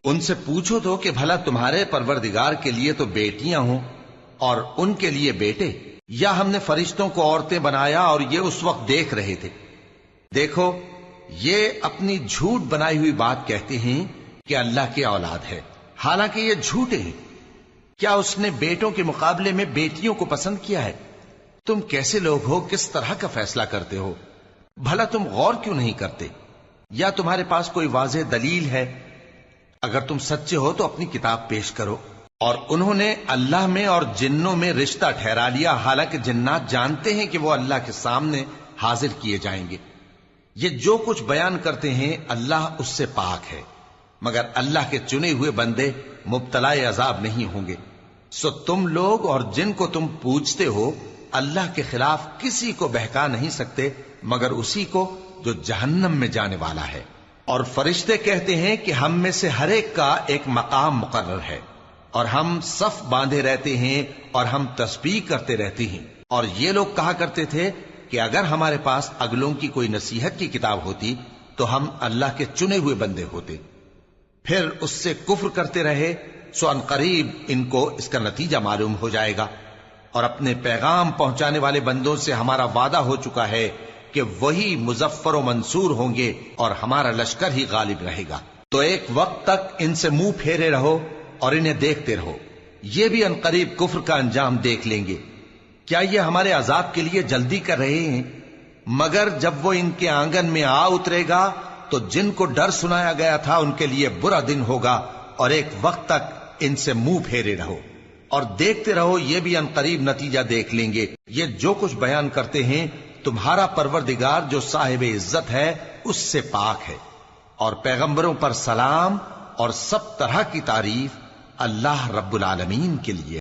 ان سے پوچھو تو کہ بھلا تمہارے پروردگار کے لیے تو بیٹیاں ہوں اور ان کے لیے بیٹے، یا ہم نے فرشتوں کو عورتیں بنایا اور یہ اس وقت دیکھ رہے تھے؟ دیکھو، یہ اپنی جھوٹ بنائی ہوئی بات کہتے ہیں کہ اللہ کی اولاد ہے، حالانکہ یہ جھوٹے ہیں۔ کیا اس نے بیٹوں کے مقابلے میں بیٹیوں کو پسند کیا ہے؟ تم کیسے لوگ ہو، کس طرح کا فیصلہ کرتے ہو؟ بھلا تم غور کیوں نہیں کرتے؟ یا تمہارے پاس کوئی واضح دلیل ہے؟ اگر تم سچے ہو تو اپنی کتاب پیش کرو۔ اور انہوں نے اللہ میں اور جنوں میں رشتہ ٹھہرا لیا، حالانکہ جنات جانتے ہیں کہ وہ اللہ کے سامنے حاضر کیے جائیں گے۔ یہ جو کچھ بیان کرتے ہیں اللہ اس سے پاک ہے، مگر اللہ کے چنے ہوئے بندے مبتلا عذاب نہیں ہوں گے۔ سو تم لوگ اور جن کو تم پوجتے ہو اللہ کے خلاف کسی کو بہکا نہیں سکتے مگر اسی کو جو جہنم میں جانے والا ہے۔ اور فرشتے کہتے ہیں کہ ہم میں سے ہر ایک کا ایک مقام مقرر ہے، اور ہم صف باندھے رہتے ہیں اور ہم تسبیح کرتے رہتے ہیں۔ اور یہ لوگ کہا کرتے تھے کہ اگر ہمارے پاس اگلوں کی کوئی نصیحت کی کتاب ہوتی تو ہم اللہ کے چنے ہوئے بندے ہوتے۔ پھر اس سے کفر کرتے رہے، سو ان قریب ان کو اس کا نتیجہ معلوم ہو جائے گا۔ اور اپنے پیغام پہنچانے والے بندوں سے ہمارا وعدہ ہو چکا ہے کہ وہی مظفر و منصور ہوں گے اور ہمارا لشکر ہی غالب رہے گا۔ تو ایک وقت تک ان سے منہ پھیرے رہو اور انہیں دیکھتے رہو، یہ بھی ان قریب کفر کا انجام دیکھ لیں گے۔ کیا یہ ہمارے عذاب کے لیے جلدی کر رہے ہیں؟ مگر جب وہ ان کے آنگن میں آ اترے گا تو جن کو ڈر سنایا گیا تھا ان کے لیے برا دن ہوگا، اور ایک وقت تک ان سے منہ پھیرے رہو اور دیکھتے رہو، یہ بھی ان قریب نتیجہ دیکھ لیں گے۔ یہ جو کچھ بیان کرتے ہیں تمہارا پروردگار جو صاحب عزت ہے اس سے پاک ہے۔ اور پیغمبروں پر سلام اور سب طرح کی تعریف اللہ رب العالمین کے لیے۔